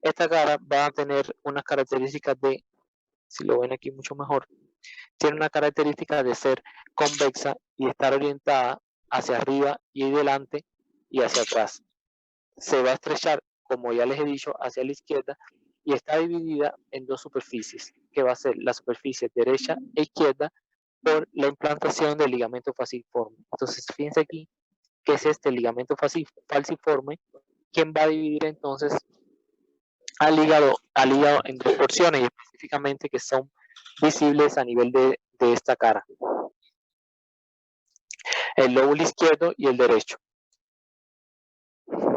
esta cara va a tener unas características de, si lo ven aquí mucho mejor, tiene una característica de ser convexa y estar orientada hacia arriba y delante y hacia atrás. Se va a estrechar, como ya les he dicho, hacia la izquierda y está dividida en dos superficies, que va a ser la superficie derecha e izquierda por la implantación del ligamento falciforme. Entonces, fíjense aquí que es este ligamento falciforme quien va a dividir entonces al hígado en dos porciones, y específicamente que son visibles a nivel de esta cara. El lóbulo izquierdo y el derecho.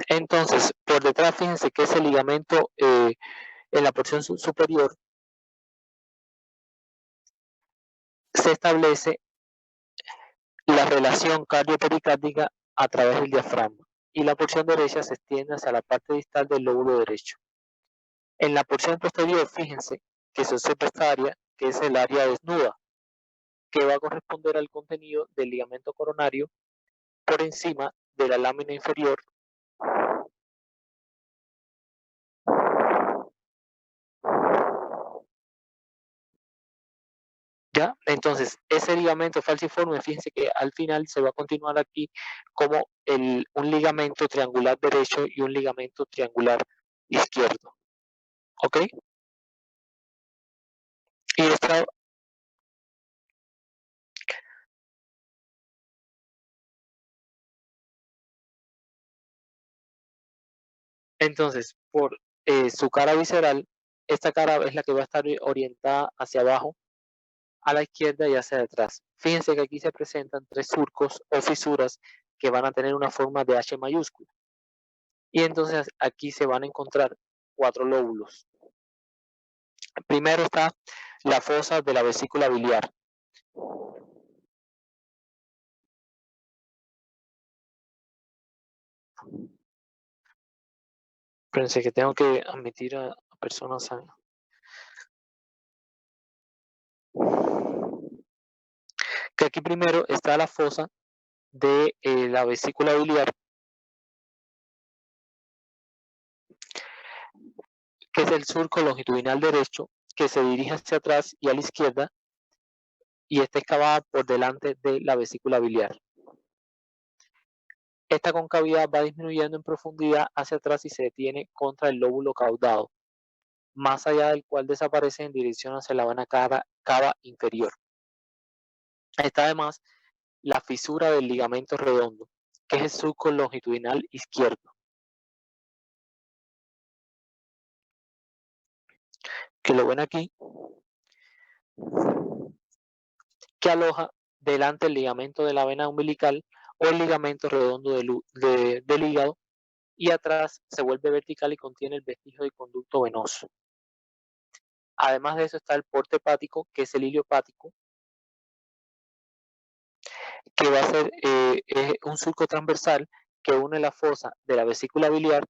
Entonces, por detrás, fíjense que ese ligamento en la porción superior se establece la relación cardiopericárdica a través del diafragma y la porción derecha se extiende hacia la parte distal del lóbulo derecho. En la porción posterior, fíjense que se observa esta área, que es el área desnuda, que va a corresponder al contenido del ligamento coronario por encima de la lámina inferior ¿ya? Entonces, ese ligamento falciforme, fíjense que al final se va a continuar aquí como un ligamento triangular derecho y un ligamento triangular izquierdo. ¿Ok? Y esta, entonces, por su cara visceral, esta cara es la que va a estar orientada hacia abajo, a la izquierda y hacia atrás. Fíjense que aquí se presentan tres surcos o fisuras que van a tener una forma de H mayúscula. Y entonces aquí se van a encontrar cuatro lóbulos. Primero está la fosa de la vesícula biliar. Pensé que tengo que admitir a personas sanas. Que aquí primero está la fosa de la vesícula biliar, que es el surco longitudinal derecho que se dirige hacia atrás y a la izquierda y está excavada por delante de la vesícula biliar. Esta concavidad va disminuyendo en profundidad hacia atrás y se detiene contra el lóbulo caudado, más allá del cual desaparece en dirección hacia la vena cava inferior. Está además la fisura del ligamento redondo, que es el surco longitudinal izquierdo, que lo ven aquí, que aloja delante el ligamento de la vena umbilical o el ligamento redondo del hígado, y atrás se vuelve vertical y contiene el vestigio del conducto venoso. Además de eso está el porte hepático, que es el hilio hepático, que va a ser un surco transversal que une la fosa de la vesícula biliar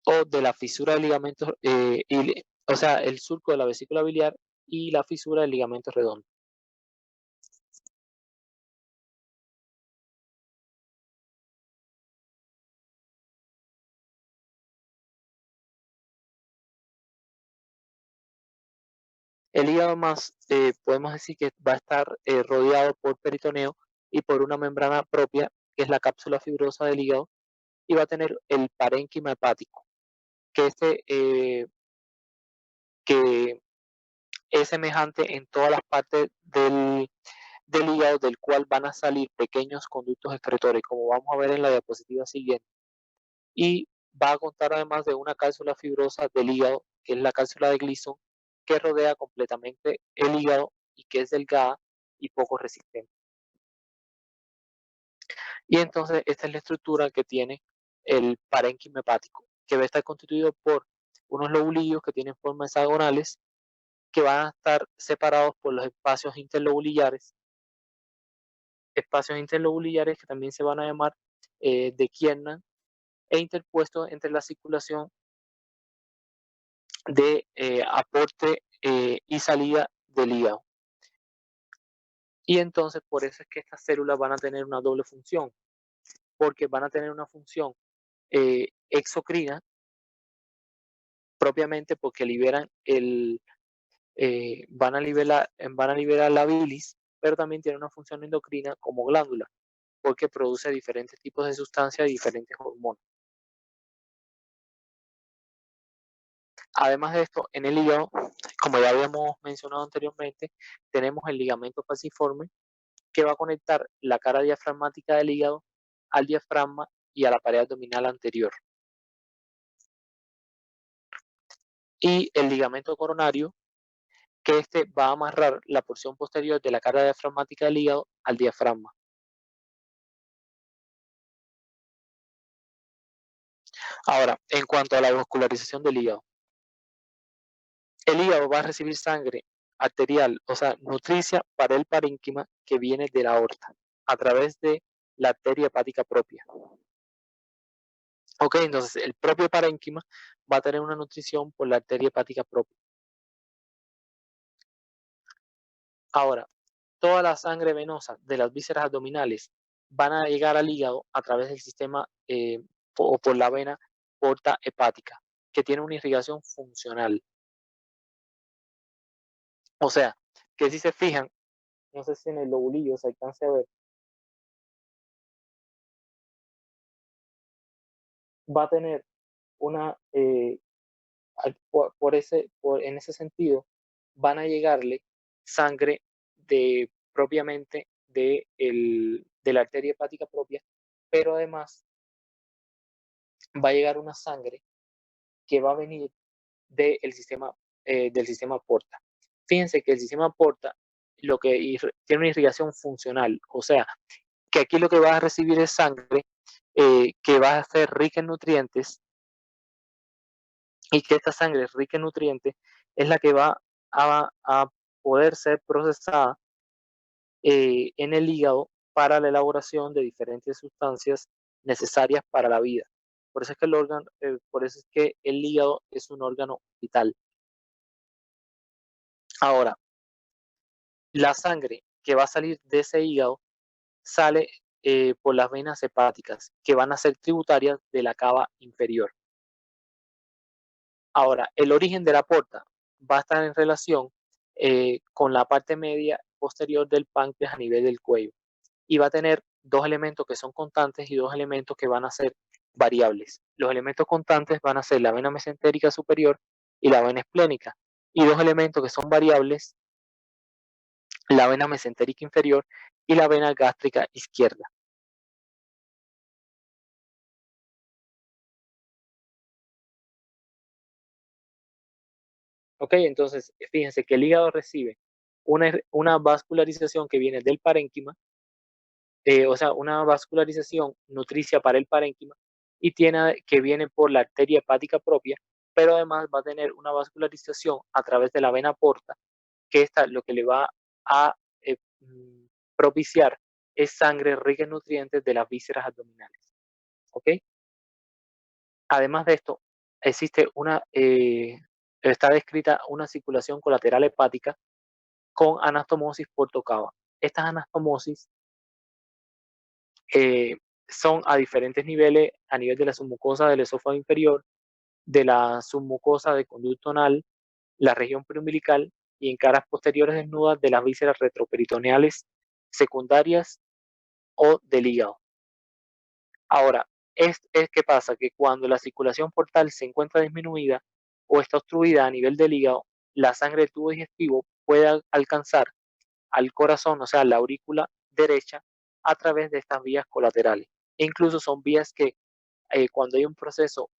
o de la fisura del ligamento, o sea, el surco de la vesícula biliar y la fisura del ligamento redondo. El hígado más, podemos decir que va a estar rodeado por peritoneo y por una membrana propia, que es la cápsula fibrosa del hígado, y va a tener el parénquima hepático, que, que es semejante en todas las partes del hígado, del cual van a salir pequeños conductos excretores, como vamos a ver en la diapositiva siguiente. Y va a contar además de una cápsula fibrosa del hígado, que es la cápsula de Gleason, que rodea completamente el hígado y que es delgada y poco resistente. Y entonces esta es la estructura que tiene el parénquima hepático, que va a estar constituido por unos lobulillos que tienen formas hexagonales, que van a estar separados por los espacios interlobulillares que también se van a llamar de Kiernan, e interpuestos entre la circulación de aporte y salida del hígado. Y entonces por eso es que estas células van a tener una doble función. porque van a tener una función exocrina propiamente porque van a liberar la bilis, pero también tiene una función endocrina como glándula, porque produce diferentes tipos de sustancias y diferentes hormonas. Además de esto, en el hígado, como ya habíamos mencionado anteriormente, tenemos el ligamento falciforme que va a conectar la cara diafragmática del hígado al diafragma y a la pared abdominal anterior. Y el ligamento coronario, que este va a amarrar la porción posterior de la cara diafragmática del hígado al diafragma. Ahora, en cuanto a la vascularización del hígado, el hígado va a recibir sangre arterial, o sea, nutricia para el parénquima que viene de la aorta, a través de la arteria hepática propia. Ok, entonces el propio parénquima va a tener una nutrición por la arteria hepática propia. Ahora, toda la sangre venosa de las vísceras abdominales van a llegar al hígado a través del sistema o por la vena porta hepática, que tiene una irrigación funcional. O sea, que si se fijan, no sé si en el lobulillo se alcance a ver, va a tener una, en ese sentido, van a llegarle sangre propiamente de la arteria hepática propia, pero además va a llegar una sangre que va a venir del sistema porta. Fíjense que el sistema porta tiene una irrigación funcional, o sea, que aquí lo que va a recibir es sangre que va a ser rica en nutrientes y que esta sangre rica en nutrientes es la que va a poder ser procesada en el hígado para la elaboración de diferentes sustancias necesarias para la vida. Por eso es que el hígado es un órgano vital. Ahora, la sangre que va a salir de ese hígado sale por las venas hepáticas, que van a ser tributarias de la cava inferior. Ahora, el origen de la porta va a estar en relación con la parte media posterior del páncreas a nivel del cuello y va a tener dos elementos que son constantes y dos elementos que van a ser variables. Los elementos constantes van a ser la vena mesentérica superior y la vena esplénica, y dos elementos que son variables, la vena mesentérica inferior y la vena gástrica izquierda. Ok, entonces fíjense que el hígado recibe una vascularización que viene del parénquima, o sea, una vascularización nutricia para el parénquima y que viene por la arteria hepática propia, pero además va a tener una vascularización a través de la vena porta, que esta lo que le va a propiciar es sangre rica en nutrientes de las vísceras abdominales. ¿Ok? Además de esto, está descrita una circulación colateral hepática con anastomosis por tocaba. Estas anastomosis eh, son a diferentes niveles, a nivel de la submucosa del esófago inferior, de la submucosa del conducto anal, la región preumbilical y en caras posteriores desnudas de las vísceras retroperitoneales secundarias o del hígado. Ahora, es que pasa que cuando la circulación portal se encuentra disminuida o está obstruida a nivel del hígado, la sangre del tubo digestivo puede alcanzar al corazón, o sea, la aurícula derecha, a través de estas vías colaterales. E incluso son vías que cuando hay un proceso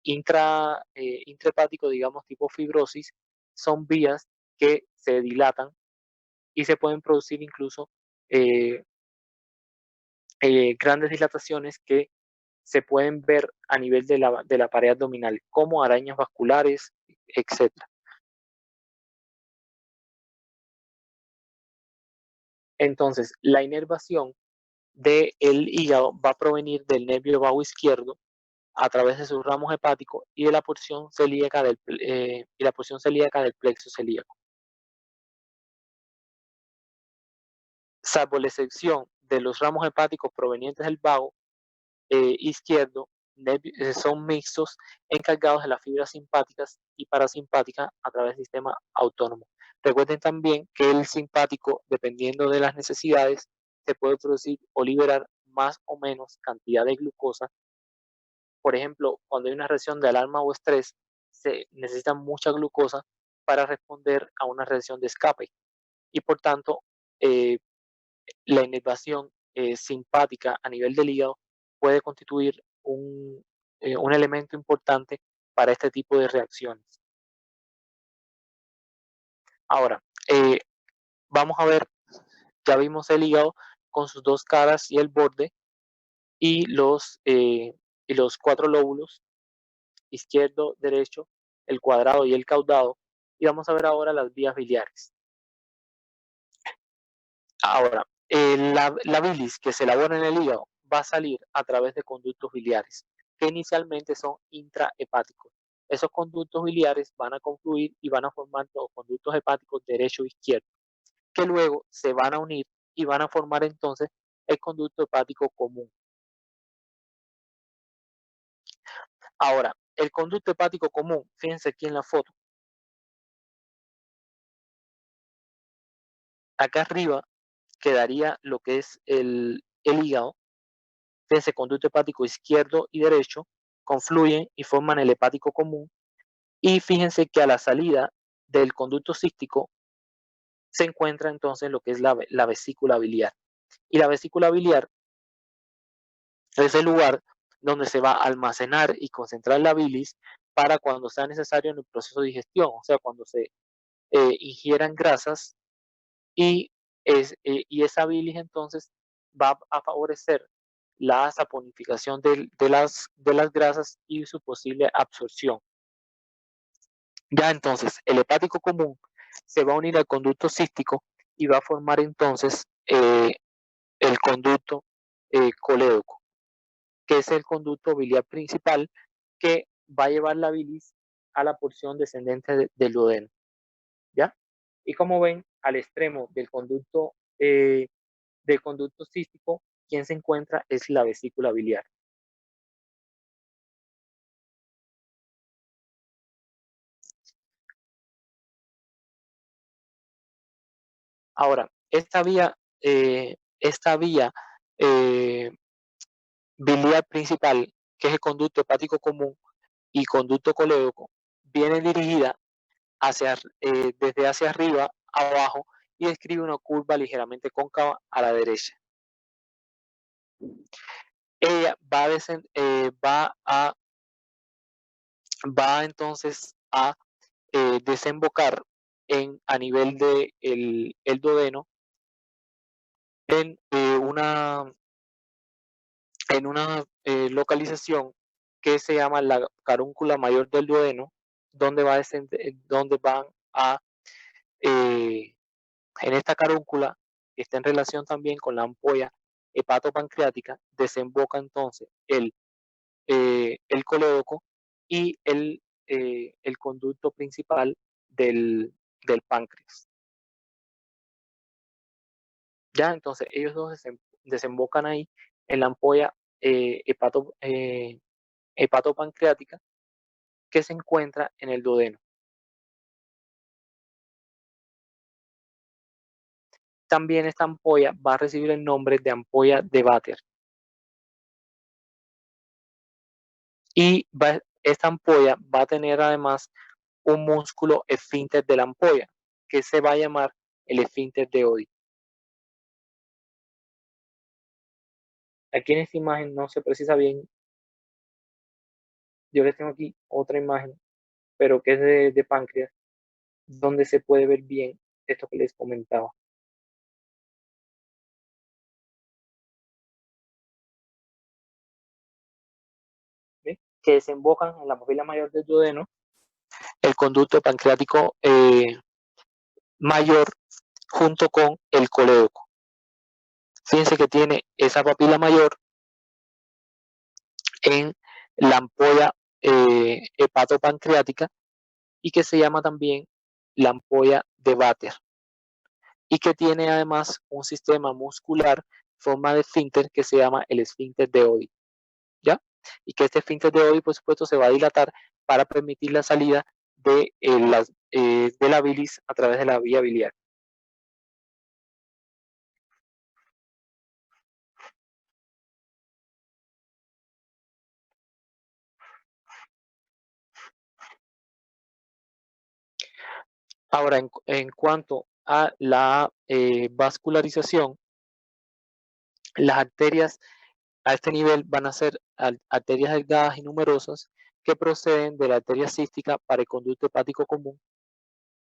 intrahepático, digamos, tipo fibrosis, son vías que se dilatan y se pueden producir incluso eh, grandes dilataciones que se pueden ver a nivel de la pared abdominal, como arañas vasculares, etcétera. Entonces, la inervación del hígado va a provenir del nervio vago izquierdo a través de sus ramos hepáticos y de la porción celíaca del plexo celíaco. Salvo la excepción de los ramos hepáticos provenientes del vago izquierdo son mixtos encargados de las fibras simpáticas y parasimpáticas a través del sistema autónomo. Recuerden también que el simpático, dependiendo de las necesidades, se puede producir o liberar más o menos cantidad de glucosa. Por ejemplo, cuando hay una reacción de alarma o estrés, se necesita mucha glucosa para responder a una reacción de escape. Y por tanto, eh, la inervación simpática a nivel del hígado puede constituir un elemento importante para este tipo de reacciones. Ahora, vamos a ver, ya vimos el hígado con sus dos caras y el borde y los cuatro lóbulos, izquierdo, derecho, el cuadrado y el caudado. Y vamos a ver ahora las vías biliares. Ahora, la bilis que se elabora en el hígado va a salir a través de conductos biliares, que inicialmente son intrahepáticos. Esos conductos biliares van a confluir y van a formar los conductos hepáticos derecho e izquierdo, que luego se van a unir y van a formar entonces el conducto hepático común. Ahora, el conducto hepático común, fíjense aquí en la foto. Acá arriba quedaría lo que es el hígado. Fíjense, conducto hepático izquierdo y derecho confluyen y forman el hepático común. Y fíjense que a la salida del conducto cístico se encuentra entonces lo que es la vesícula biliar. Y la vesícula biliar es el lugar donde se va a almacenar y concentrar la bilis para cuando sea necesario en el proceso de digestión, o sea, cuando se ingieran grasas y esa bilis entonces va a favorecer la saponificación de las grasas y su posible absorción. Ya entonces, el hepático común se va a unir al conducto cístico y va a formar entonces el conducto colédoco, que es el conducto biliar principal que va a llevar la bilis a la porción descendente del duodeno. ¿Ya? Y como ven, al extremo del conducto cístico, quien se encuentra es la vesícula biliar. Ahora, esta vía biliar principal, que es el conducto hepático común y conducto colédoco, viene dirigida desde hacia arriba a abajo y describe una curva ligeramente cóncava a la derecha. Ella va entonces a desembocar a nivel de el duodeno en una localización que se llama la carúncula mayor del duodeno, donde van a, en esta carúncula, que está en relación también con la ampolla hepatopancreática, desemboca entonces el colédoco y el conducto principal del páncreas. Ya, entonces ellos dos desembocan ahí en la ampolla hepatopancreática que se encuentra en el duodeno. También esta ampolla va a recibir el nombre de ampolla de Vater. Y esta ampolla va a tener además un músculo esfínter de la ampolla, que se va a llamar el esfínter de Oddi. Aquí en esta imagen no se precisa bien. Yo les tengo aquí otra imagen, pero que es de páncreas, donde se puede ver bien esto que les comentaba. ¿Ve? Que desembocan en la papila mayor del duodeno, el conducto pancreático mayor junto con el colédoco. Fíjense que tiene esa papila mayor en la ampolla hepatopancreática y que se llama también la ampolla de Vater y que tiene además un sistema muscular forma de esfínter que se llama el esfínter de Oddi, ¿ya? Y que este esfínter de Oddi, por supuesto, se va a dilatar para permitir la salida de la bilis a través de la vía biliar. Ahora, en cuanto a la vascularización, las arterias a este nivel van a ser arterias delgadas y numerosas que proceden de la arteria cística para el conducto hepático común,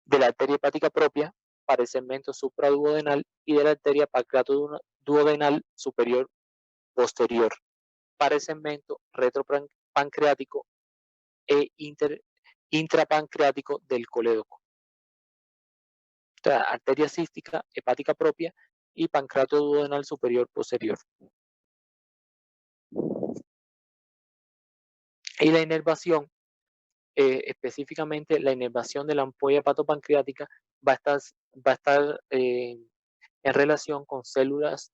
de la arteria hepática propia para el segmento supraduodenal y de la arteria pancreatoduodenal superior posterior para el segmento retropancreático e intrapancreático del colédoco. O sea, arteria cística, hepática propia y pancreatoduodenal superior posterior. Y la inervación, específicamente la inervación de la ampolla hepatopancreática, va a estar en relación con células.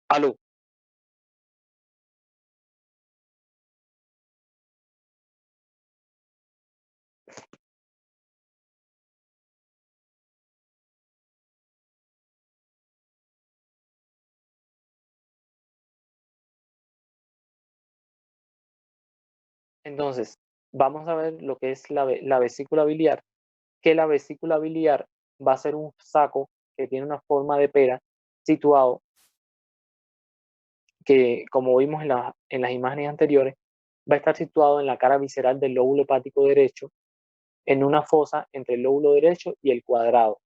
Aló. Entonces, vamos a ver lo que es la vesícula biliar, que la vesícula biliar va a ser un saco que tiene una forma de pera situado, que como vimos en las imágenes anteriores, va a estar situado en la cara visceral del lóbulo hepático derecho, en una fosa entre el lóbulo derecho y el cuadrado.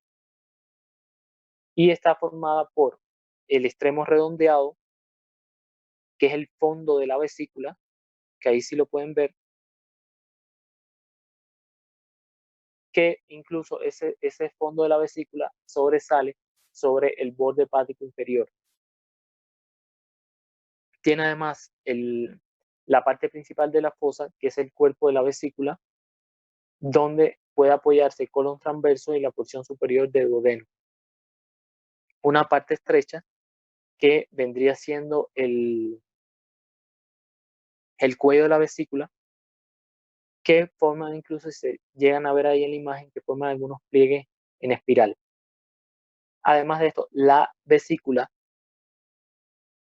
Y está formada por el extremo redondeado, que es el fondo de la vesícula, que ahí sí lo pueden ver, que incluso ese fondo de la vesícula sobresale sobre el borde hepático inferior. Tiene además la parte principal de la fosa, que es el cuerpo de la vesícula, donde puede apoyarse el colon transverso y la porción superior del duodeno. Una parte estrecha que vendría siendo el cuello de la vesícula, que forman, incluso se llegan a ver ahí en la imagen, que forman algunos pliegues en espiral. Además de esto, la vesícula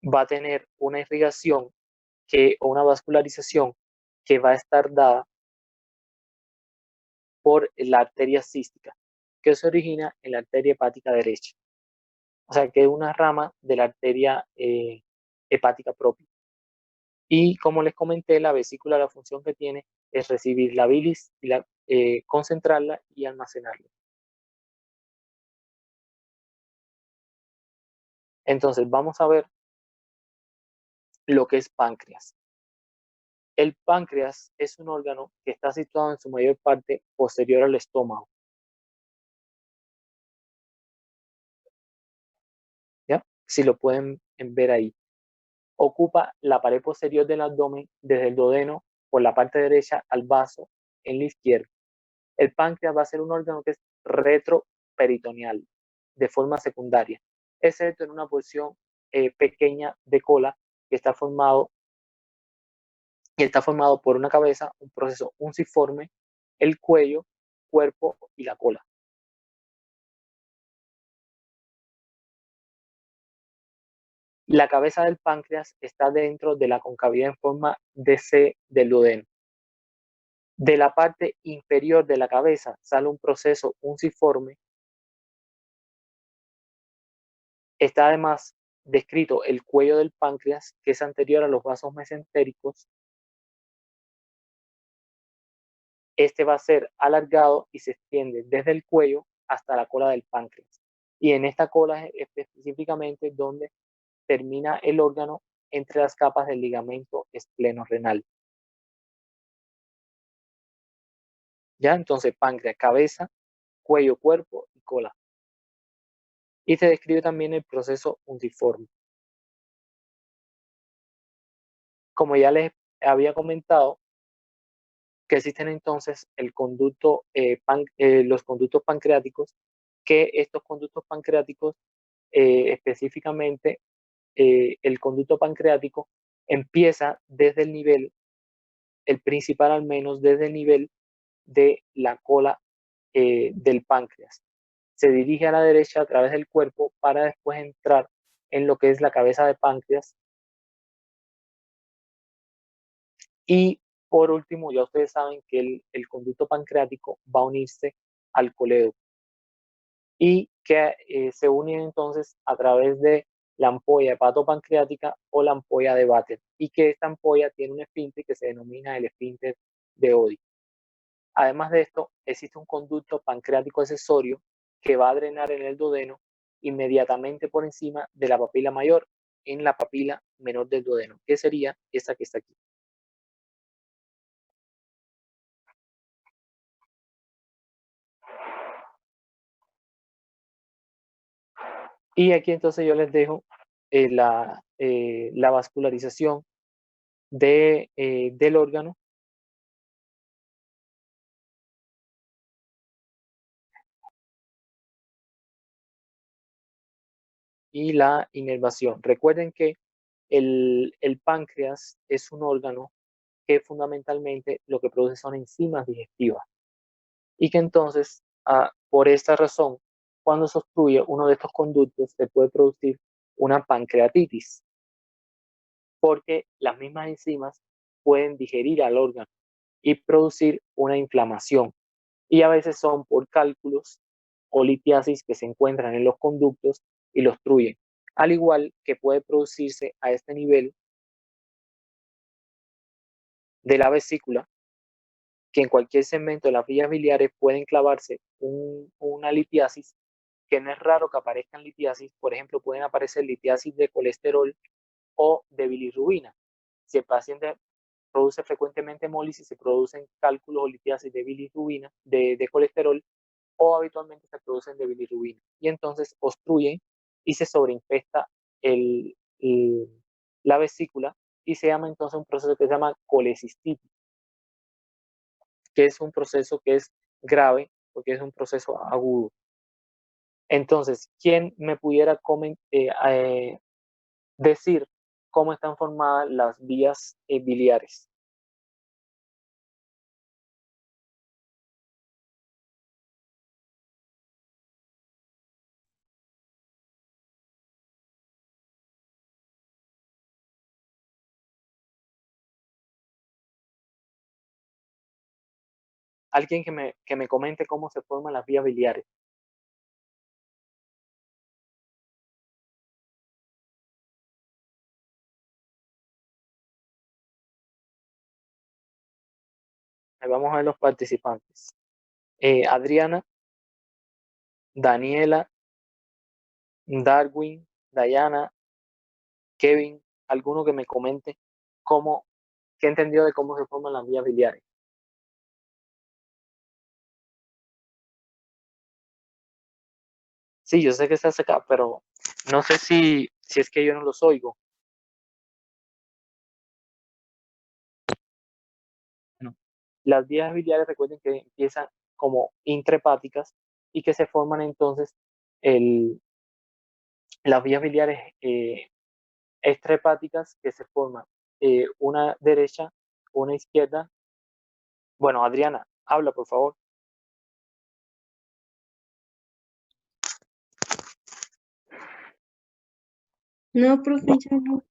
va a tener una irrigación o una vascularización que va a estar dada por la arteria cística, que se origina en la arteria hepática derecha. O sea, que es una rama de la arteria hepática propia. Y como les comenté, la vesícula, la función que tiene es recibir la bilis, y concentrarla y almacenarla. Entonces, vamos a ver lo que es páncreas. El páncreas es un órgano que está situado en su mayor parte posterior al estómago. ¿Ya? Si lo pueden ver ahí. Ocupa la pared posterior del abdomen desde el duodeno por la parte derecha al vaso en la izquierda. El páncreas va a ser un órgano que es retroperitoneal de forma secundaria, excepto en una porción pequeña de cola que está formado por una cabeza, un proceso unciforme, el cuello, cuerpo y la cola. La cabeza del páncreas está dentro de la concavidad en forma de C del duodeno. De la parte inferior de la cabeza sale un proceso unciforme. Está además descrito el cuello del páncreas, que es anterior a los vasos mesentéricos. Este va a ser alargado y se extiende desde el cuello hasta la cola del páncreas. Y en esta cola es específicamente donde termina el órgano entre las capas del ligamento espleno-renal. ¿Ya? Entonces, páncreas, cabeza, cuello, cuerpo y cola. Y se describe también el proceso unciforme. Como ya les había comentado, que existen entonces los conductos pancreáticos, que estos conductos pancreáticos específicamente el conducto pancreático empieza desde el principal al menos, desde el nivel de la cola del páncreas. Se dirige a la derecha a través del cuerpo para después entrar en lo que es la cabeza de páncreas. Y por último, ya ustedes saben que el conducto pancreático va a unirse al colédoco y que se unen entonces a través de la ampolla hepatopancreática o la ampolla de Vater, y que esta ampolla tiene un esfínter que se denomina el esfínter de Oddi. Además de esto, existe un conducto pancreático accesorio que va a drenar en el duodeno inmediatamente por encima de la papila mayor, en la papila menor del duodeno, que sería esta que está aquí. Y aquí entonces yo les dejo la vascularización del órgano y la inervación. Recuerden que el páncreas es un órgano que fundamentalmente lo que produce son enzimas digestivas, y que entonces, por esta razón, cuando se obstruye uno de estos conductos, se puede producir una pancreatitis, porque las mismas enzimas pueden digerir al órgano y producir una inflamación. Y a veces son por cálculos o litiasis que se encuentran en los conductos y los obstruyen. Al igual que puede producirse a este nivel de la vesícula, que en cualquier segmento de las vías biliares pueden clavarse una litiasis, que no es raro que aparezcan litiasis. Por ejemplo, pueden aparecer litiasis de colesterol o de bilirrubina. Si el paciente produce frecuentemente hemólisis, se producen cálculos o litiasis de bilirrubina, de colesterol, o habitualmente se producen de bilirrubina. Y entonces obstruyen y se sobreinfesta el, el, la vesícula, y se llama entonces un proceso que se llama colecistitis, que es un proceso que es grave porque es un proceso agudo. Entonces, ¿quién me pudiera decir cómo están formadas las vías biliares? Alguien que me comente cómo se forman las vías biliares. Ahí vamos a ver los participantes. Adriana, Daniela, Darwin, Dayana, Kevin, alguno que me comente qué entendió de cómo se forman las vías biliares. Sí, yo sé que estás acá, pero no sé si es que yo no los oigo. No. Las vías biliares, recuerden que empiezan como intrahepáticas y que se forman entonces el, las vías biliares extrahepáticas, que se forman una derecha, una izquierda. Bueno, Adriana, habla por favor. No, profe, yo no.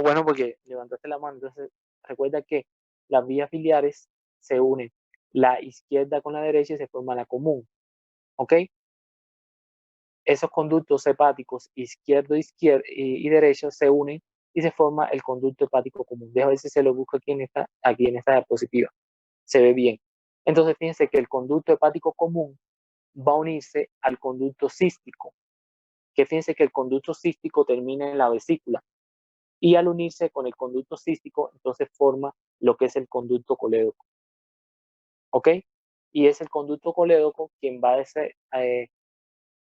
Bueno, porque levantaste la mano. Entonces, recuerda que las vías biliares se unen la izquierda con la derecha y se forma la común. ¿Ok? Esos conductos hepáticos izquierdo y derecho se unen y se forma el conducto hepático común. Deja ver si se lo busco aquí en esta diapositiva. Se ve bien. Entonces, fíjense que el conducto hepático común va a unirse al conducto cístico, que fíjense que el conducto cístico termina en la vesícula, y al unirse con el conducto cístico, entonces forma lo que es el conducto colédoco. ¿Ok? Y es el conducto colédoco quien va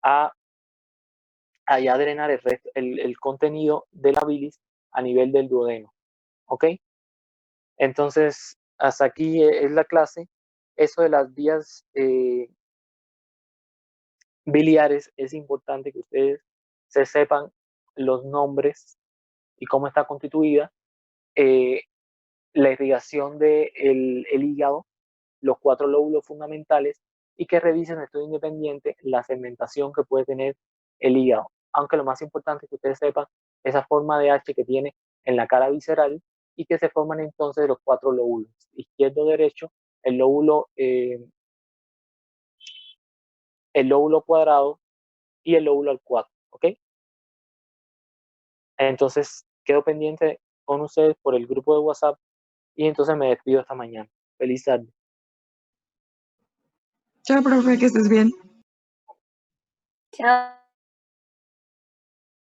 a, a drenar el contenido de la bilis a nivel del duodeno. ¿Ok? Entonces, hasta aquí es la clase. Eso de las vías biliares es importante que ustedes se sepan los nombres y cómo está constituida. La irrigación del hígado, los 4 lóbulos fundamentales, y que revisen en estudio independiente la segmentación que puede tener el hígado. Aunque lo más importante es que ustedes sepan esa forma de H que tiene en la cara visceral y que se forman entonces los 4 lóbulos, izquierdo, derecho, el lóbulo cuadrado y el lóbulo al cuadro, ¿ok? Entonces, quedo pendiente con ustedes por el grupo de WhatsApp y entonces me despido esta mañana. Feliz tarde. Chao, profe, que estés bien. Chao.